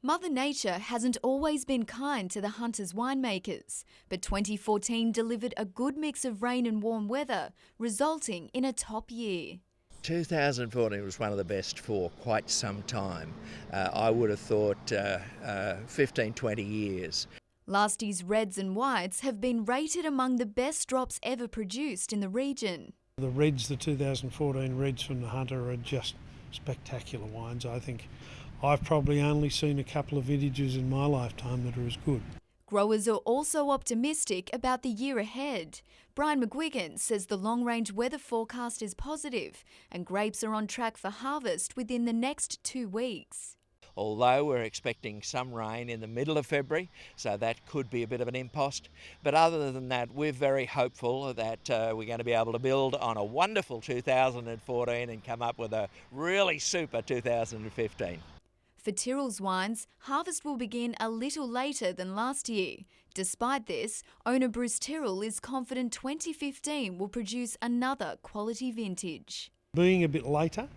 Mother Nature hasn't always been kind to the Hunters winemakers, but 2014 delivered a good mix of rain and warm weather, resulting in a top year. 2014 was one of the best for quite some time. I would have thought 15, 20 years. Last year's reds and whites have been rated among the best drops ever produced in the region. The reds, the 2014 reds from the Hunter are just spectacular wines, I think. I've probably only seen a couple of vintages in my lifetime that are as good. Growers are also optimistic about the year ahead. Brian McGuigan says the long-range weather forecast is positive and grapes are on track for harvest within the next 2 weeks. Although we're expecting some rain in the middle of February, so that could be a bit of an impost. But other than that, we're very hopeful that we're going to be able to build on a wonderful 2014 and come up with a really super 2015. For Tyrrell's wines, harvest will begin a little later than last year. Despite this, owner Bruce Tyrrell is confident 2015 will produce another quality vintage. Being a bit later,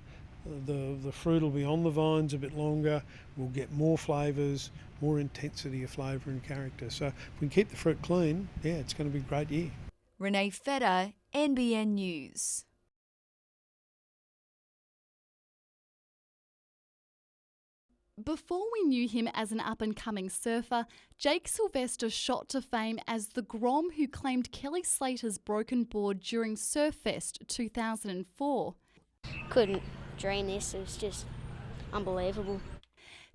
the fruit will be on the vines a bit longer, we'll get more flavours, more intensity of flavour and character. So if we can keep the fruit clean, yeah, it's going to be a great year. Renee Feder, NBN News. Before we knew him as an up-and-coming surfer, Jake Sylvester shot to fame as the Grom who claimed Kelly Slater's broken board during Surffest 2004. Couldn't drain this, it was just unbelievable.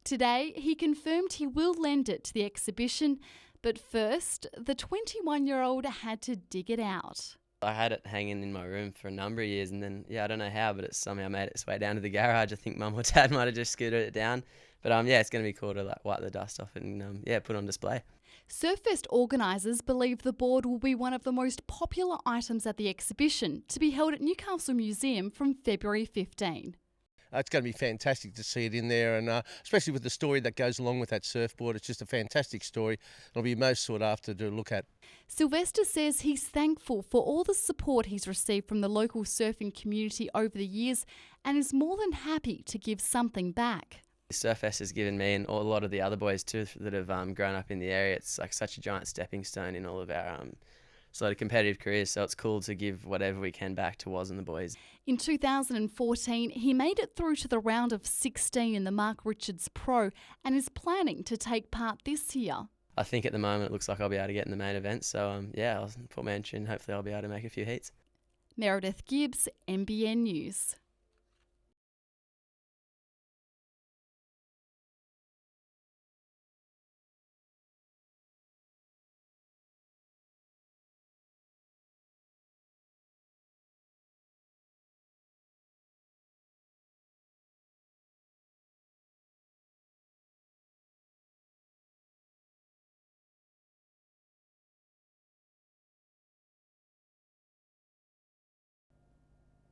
Today, he confirmed he will lend it to the exhibition, but first, the 21-year-old had to dig it out. I had it hanging in my room for a number of years, and then, I don't know how, but it somehow made its way down to the garage. I think Mum or Dad might have just scooted it down. But it's going to be cool to wipe the dust off it and put on display. Surffest organisers believe the board will be one of the most popular items at the exhibition, to be held at Newcastle Museum from February 15. It's going to be fantastic to see it in there, and especially with the story that goes along with that surfboard. It's just a fantastic story. It'll be most sought after to look at. Sylvester says he's thankful for all the support he's received from the local surfing community over the years and is more than happy to give something back. Surffest has given me, and a lot of the other boys too that have grown up in the area, it's like such a giant stepping stone in all of our sort of competitive careers, so it's cool to give whatever we can back to Woz and the boys. In 2014, he made it through to the round of 16 in the Mark Richards Pro and is planning to take part this year. I think at the moment it looks like I'll be able to get in the main event, so I'll put my engine. Hopefully I'll be able to make a few heats. Meredith Gibbs, NBN News.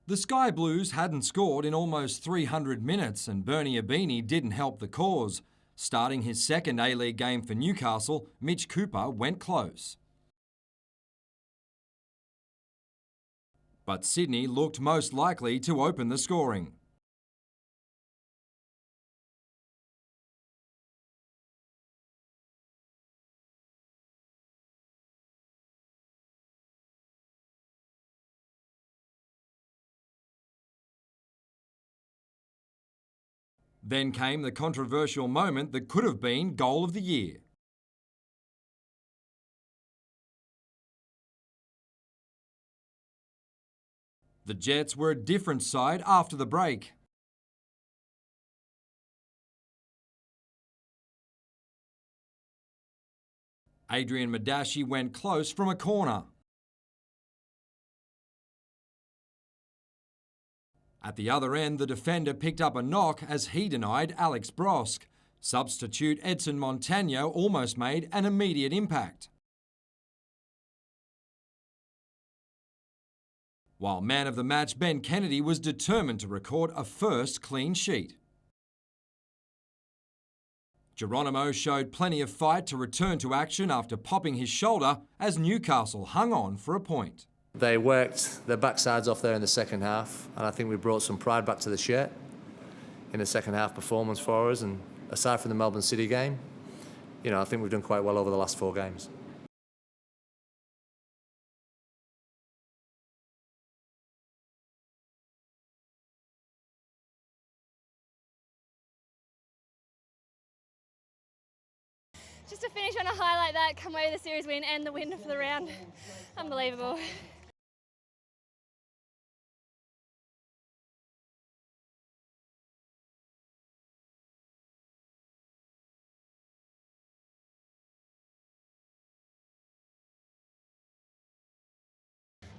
The Sky Blues hadn't scored in almost 300 minutes and Bernie Abini didn't help the cause. Starting his second A-League game for Newcastle, Mitch Cooper went close. But Sydney looked most likely to open the scoring. Then came the controversial moment that could have been goal of the year. The Jets were a different side after the break. Adrian Madashi went close from a corner. At the other end, the defender picked up a knock as he denied Alex Brosk. Substitute Edson Montano almost made an immediate impact. While man of the match Ben Kennedy was determined to record a first clean sheet. Geronimo showed plenty of fight to return to action after popping his shoulder as Newcastle hung on for a point. They worked their backsides off there in the second half, and I think we brought some pride back to the shirt in the second half performance for us, and aside from the Melbourne City game, I think we've done quite well over the last 4 games. Just to finish on a high like that, come away with a series win and the win for the round. Unbelievable.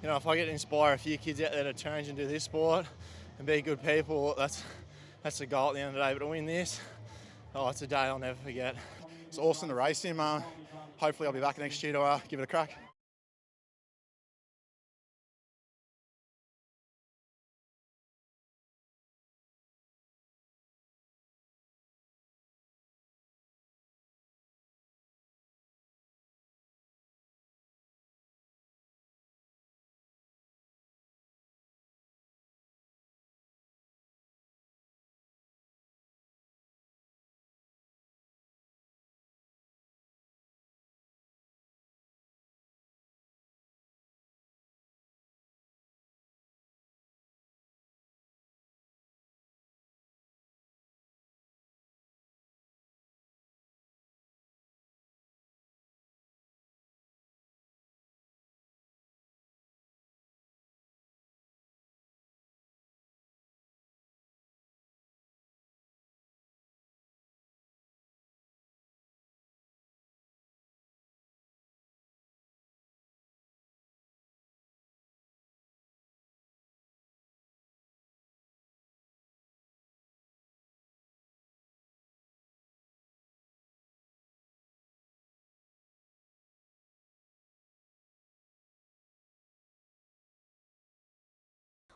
If I get to inspire a few kids out there to change and do this sport and be good people, that's the goal at the end of the day. But to win this, it's a day I'll never forget. It's awesome to race him. Hopefully I'll be back next year to give it a crack.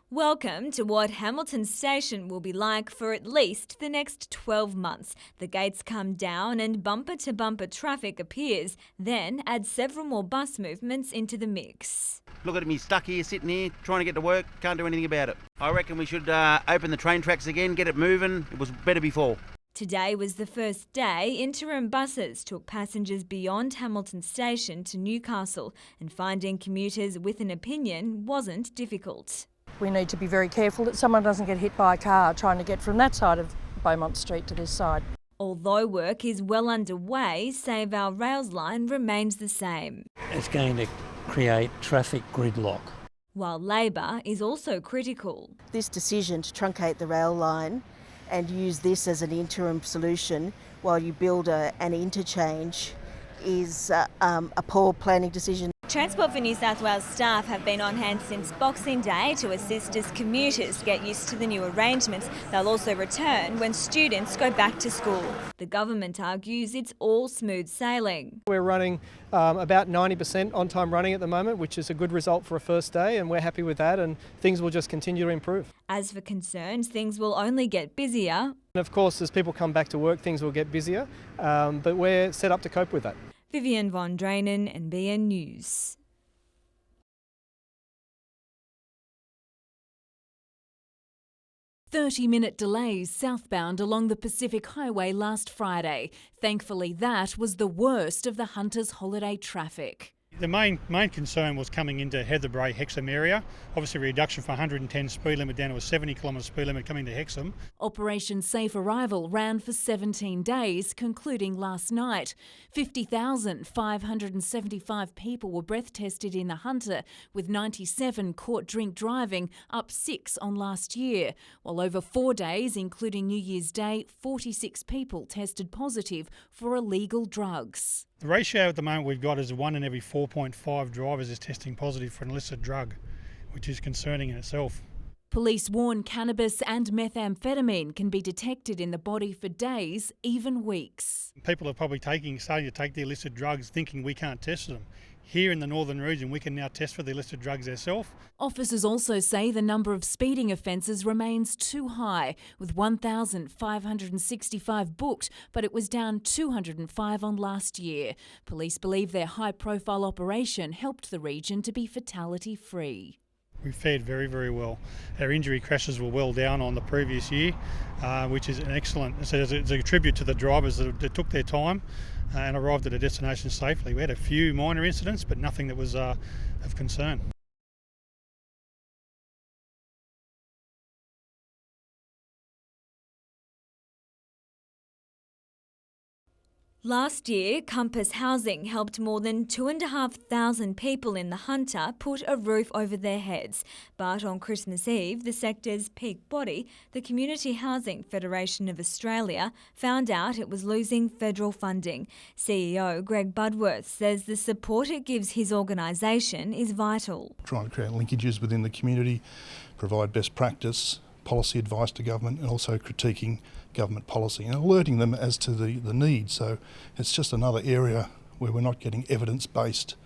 Welcome to what Hamilton Station will be like for at least the next 12 months. The gates come down and bumper-to-bumper traffic appears, then add several more bus movements into the mix. Look at me stuck here, sitting here, trying to get to work, can't do anything about it. I reckon we should open the train tracks again, get it moving. It was better before. Today was the first day interim buses took passengers beyond Hamilton Station to Newcastle, and finding commuters with an opinion wasn't difficult. We need to be very careful that someone doesn't get hit by a car trying to get from that side of Beaumont Street to this side. Although work is well underway, Save Our Rails line remains the same. It's going to create traffic gridlock. While Labor is also critical. This decision to truncate the rail line and use this as an interim solution while you build an interchange is a poor planning decision. Transport for New South Wales staff have been on hand since Boxing Day to assist as commuters get used to the new arrangements. They'll also return when students go back to school. The government argues it's all smooth sailing. We're running about 90% on-time running at the moment, which is a good result for a first day, and we're happy with that, and things will just continue to improve. As for concerns, things will only get busier. And of course, as people come back to work, things will get busier, but we're set up to cope with that. Vivian von Drainen, NBN News. "30-minute delays southbound along the Pacific Highway last Friday. Thankfully, that was the worst of the Hunters holiday traffic. The main concern was coming into Heatherbrae, Hexham area. Obviously a reduction from 110 speed limit down to a 70 km speed limit coming to Hexham. Operation Safe Arrival ran for 17 days, concluding last night. 50,575 people were breath tested in the Hunter, with 97 caught drink driving, up 6 on last year. While over 4 days, including New Year's Day, 46 people tested positive for illegal drugs. The ratio at the moment we've got is 1 in every 4.5 drivers is testing positive for an illicit drug, which is concerning in itself. Police warn cannabis and methamphetamine can be detected in the body for days, even weeks. People are probably starting to take the illicit drugs thinking we can't test them. Here in the northern region, we can now test for the illicit drugs ourselves. Officers also say the number of speeding offences remains too high, with 1,565 booked, but it was down 205 on last year. Police believe their high-profile operation helped the region to be fatality-free. we fared very, very well. Our injury crashes were well down on the previous year, which is an excellent. So it's a tribute to the drivers that took their time and arrived at a destination safely. We had a few minor incidents, but nothing that was of concern. Last year, Compass Housing helped more than 2,500 people in the Hunter put a roof over their heads. But on Christmas Eve, the sector's peak body, the Community Housing Federation of Australia, found out it was losing federal funding. CEO Greg Budworth says the support it gives his organisation is vital. Trying to create linkages within the community, provide best practice, policy advice to government, and also critiquing government policy and alerting them as to the need. So it's just another area where we're not getting evidence-based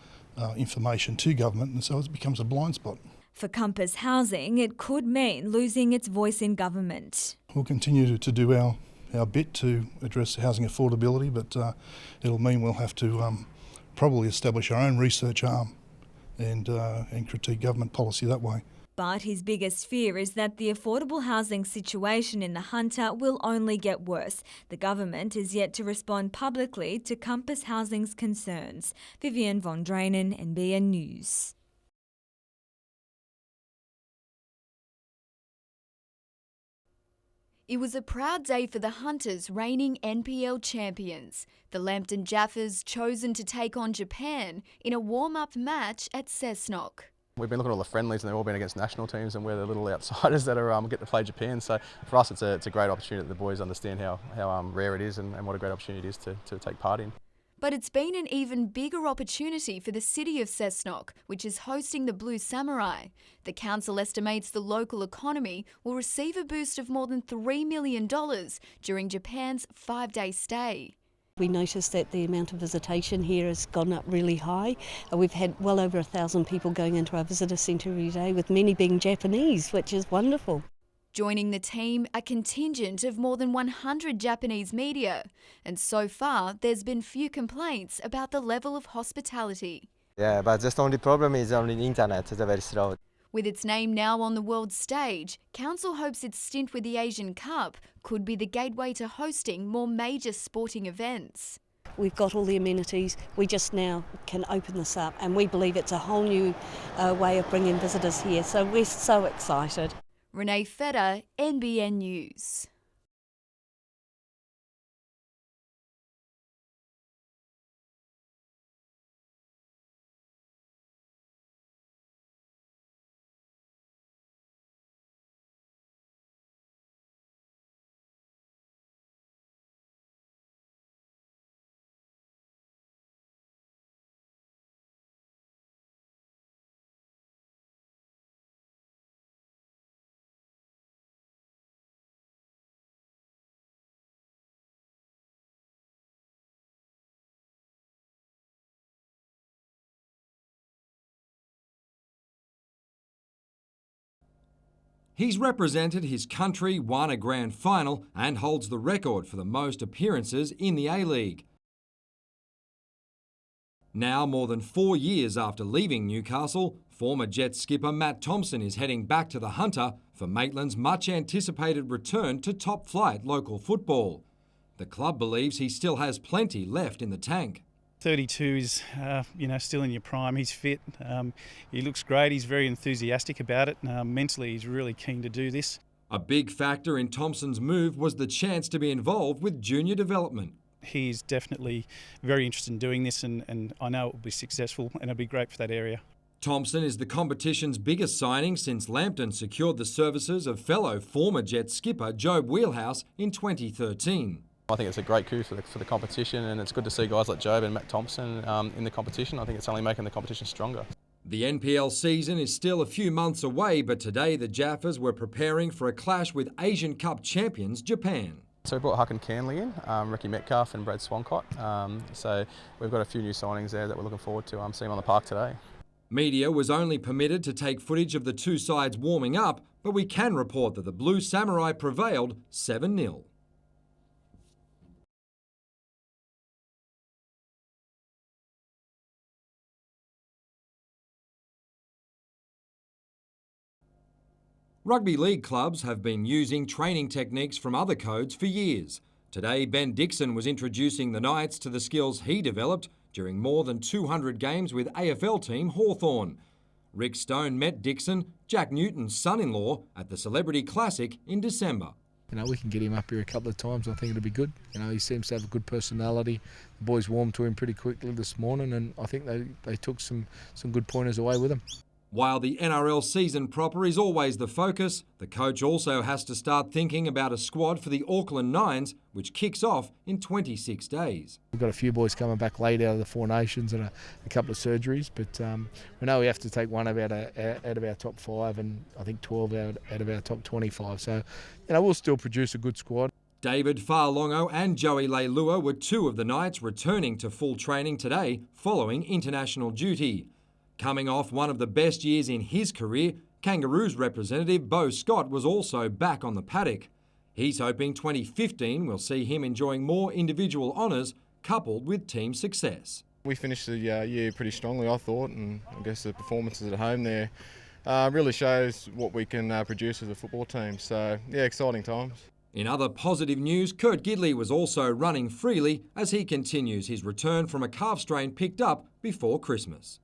information to government, and so it becomes a blind spot. For Compass Housing, it could mean losing its voice in government. We'll continue to do our bit to address housing affordability, but it'll mean we'll have to probably establish our own research arm and critique government policy that way. But his biggest fear is that the affordable housing situation in the Hunter will only get worse. The government is yet to respond publicly to Compass Housing's concerns. Vivian von Drainen, NBN News. It was a proud day for the Hunters, reigning NPL champions. The Lambton Jaffers chosen to take on Japan in a warm-up match at Cessnock. We've been looking at all the friendlies and they've all been against national teams, and we're the little outsiders that are get to play Japan. So for us it's a great opportunity that the boys understand how rare it is and what a great opportunity it is to take part in. But it's been an even bigger opportunity for the city of Cessnock, which is hosting the Blue Samurai. The council estimates the local economy will receive a boost of more than $3 million during Japan's 5-day stay. We noticed that the amount of visitation here has gone up really high. We've had well over 1,000 people going into our visitor centre every day, with many being Japanese, which is wonderful. Joining the team, a contingent of more than 100 Japanese media. And so far, there's been few complaints about the level of hospitality. Yeah, but just only problem is only the internet is very slow. With its name now on the world stage, Council hopes its stint with the Asian Cup could be the gateway to hosting more major sporting events. We've got all the amenities, we just now can open this up, and we believe it's a whole new way of bringing visitors here, so we're so excited. Renee Feder, NBN News. He's represented his country, won a grand final and holds the record for the most appearances in the A-League. Now, more than 4 years after leaving Newcastle, former Jets skipper Matt Thompson is heading back to the Hunter for Maitland's much-anticipated return to top-flight local football. The club believes he still has plenty left in the tank. 32 is, still in your prime. He's fit. He looks great. He's very enthusiastic about it. Mentally, he's really keen to do this. A big factor in Thompson's move was the chance to be involved with junior development. He's definitely very interested in doing this, and I know it will be successful and it'll be great for that area. Thompson is the competition's biggest signing since Lambton secured the services of fellow former Jets skipper Job Wheelhouse in 2013. I think it's a great coup for the competition, and it's good to see guys like Job and Matt Thompson in the competition. I think it's only making the competition stronger. The NPL season is still a few months away, but today the Jaffers were preparing for a clash with Asian Cup champions Japan. So we brought Huck and Canley in, Ricky Metcalf and Brad Swancott. So we've got a few new signings there that we're looking forward to seeing on the park today. Media was only permitted to take footage of the two sides warming up, but we can report that the Blue Samurai prevailed 7-0. Rugby league clubs have been using training techniques from other codes for years. Today, Ben Dixon was introducing the Knights to the skills he developed during more than 200 games with AFL team Hawthorn. Rick Stone met Dixon, Jack Newton's son-in-law, at the Celebrity Classic in December. We can get him up here a couple of times. I think it'll be good. He seems to have a good personality. The boys warmed to him pretty quickly this morning, and I think they took some good pointers away with them. While the NRL season proper is always the focus, the coach also has to start thinking about a squad for the Auckland Nines, which kicks off in 26 days. We've got a few boys coming back late out of the Four Nations and a couple of surgeries, but we know we have to take one out of our top 5 and I think 12 out of our top 25. So, we'll still produce a good squad. David Farlongo and Joey Leilua were two of the Knights returning to full training today following international duty. Coming off one of the best years in his career, Kangaroos representative Beau Scott was also back on the paddock. He's hoping 2015 will see him enjoying more individual honours coupled with team success. We finished the year pretty strongly, I thought, and I guess the performances at home there really shows what we can produce as a football team. So, yeah, exciting times. In other positive news, Kurt Gidley was also running freely as he continues his return from a calf strain picked up before Christmas.